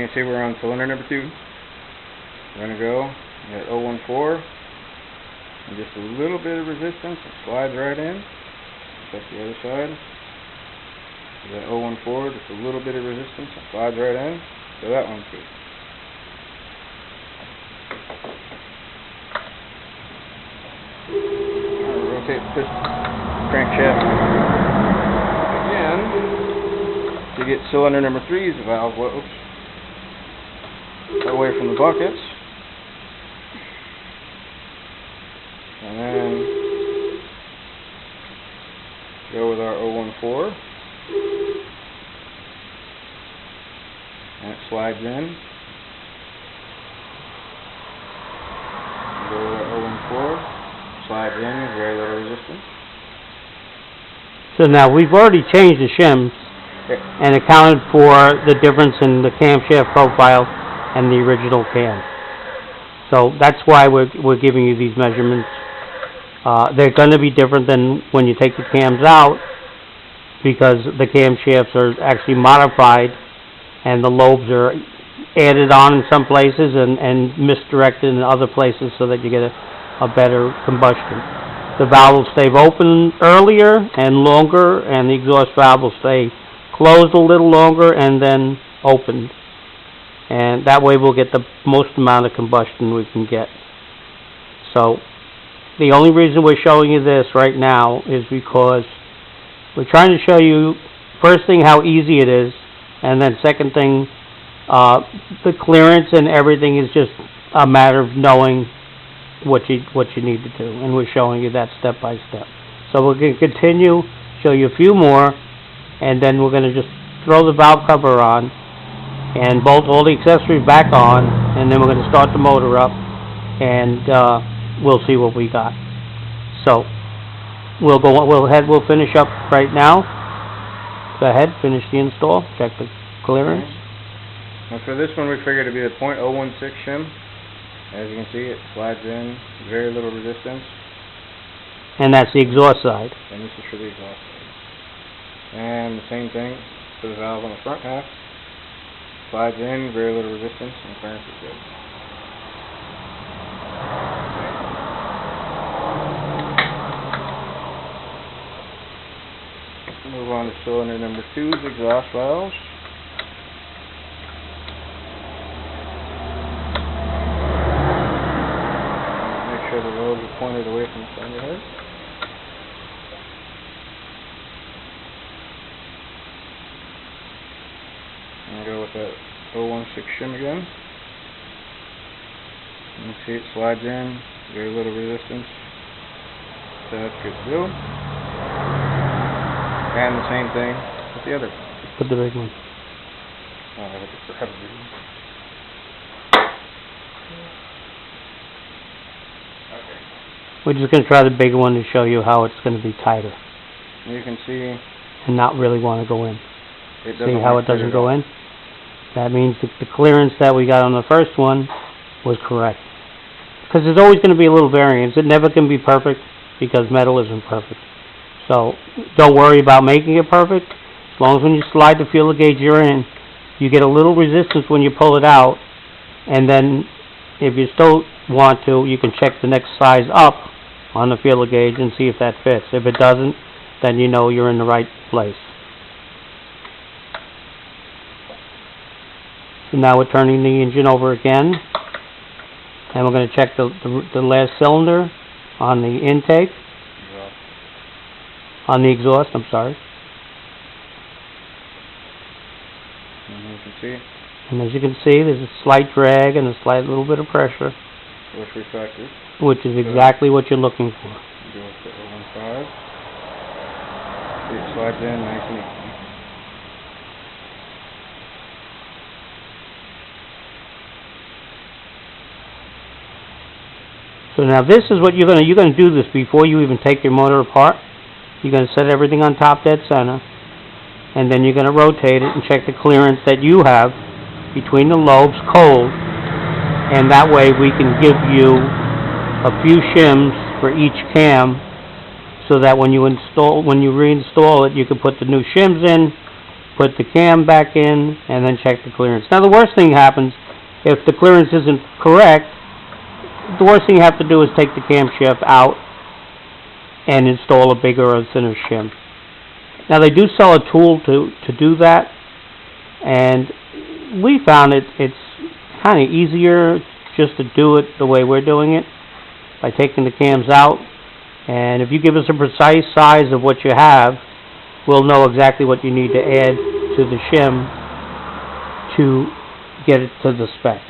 you can see we're on cylinder number 2. We're going to go at 014, and just a little bit of resistance, it slides right in. Check the other side. At 014, just a little bit of resistance, it slides right in. So that one's good. Rotate this crankshaft again to get cylinder number 3's valve away from the buckets. And then go with our 014. And it slides in. Go with our 014. Slides in with very little resistance. So now we've already changed the shims and accounted for the difference in the camshaft profile and the original cam. So that's why we're giving you these measurements. They're going to be different than when you take the cams out, because the camshafts are actually modified and the lobes are added on in some places and misdirected in other places so that you get a better combustion. The valve will stay open earlier and longer, and the exhaust valve will stay closed a little longer and then opened. And that way we'll get the most amount of combustion we can get. So the only reason we're showing you this right now is because we're trying to show you, first thing, how easy it is, and then second thing, the clearance and everything is just a matter of knowing what you need to do, and we're showing you that step by step. So we're going to continue, show you a few more, and then we're going to just throw the valve cover on and bolt all the accessories back on, and then we're going to start the motor up, and we'll see what we got. So we'll we'll finish up right now. Go ahead, finish the install, check the clearance. Now for this one, we figured it'd be a .016 shim. As you can see, it slides in, very little resistance. And that's the exhaust side. And this is for the exhaust side. And the same thing for the valve on the front half. Slides in, very little resistance, and clearance is good. Move on to cylinder number 2's exhaust valves. Make sure the lobes are pointed away from the cylinder head. And go with that 016 shim again. You can see it slides in, very little resistance. So that's good to go. And the same thing with the other one. Put the big one. Oh, I just have a big one. Okay. We're just going to try the bigger one to show you how it's going to be tighter. You can see. And not really want to go in. See how it doesn't go in? That means that the clearance that we got on the first one was correct. Because there's always going to be a little variance. It never can be perfect because metal isn't perfect. So don't worry about making it perfect. As long as when you slide the feeler gauge you're in, you get a little resistance when you pull it out, and then if you still want to, you can check the next size up on the feeler gauge and see if that fits. If it doesn't, then you know you're in the right place. So now we're turning the engine over again, and we're going to check the last cylinder on the intake. On the exhaust, I'm sorry. And you can see. And as you can see, there's a slight drag and a slight little bit of pressure. Which reflected. Which is exactly what you're looking for. Go with the 015. See, it slides in nice and easy. So now this is what you're gonna do this before you even take your motor apart. You're going to set everything on top dead center, and then you're going to rotate it and check the clearance that you have between the lobes cold, and that way we can give you a few shims for each cam, so that when you reinstall it, you can put the new shims in, put the cam back in, and then check the clearance. Now the worst thing happens, if the clearance isn't correct, the worst thing you have to do is take the camshaft out and install a bigger or thinner shim. Now they do sell a tool to do that, and we found it's kind of easier just to do it the way we're doing it, by taking the cams out. And if you give us a precise size of what you have, we'll know exactly what you need to add to the shim to get it to the spec.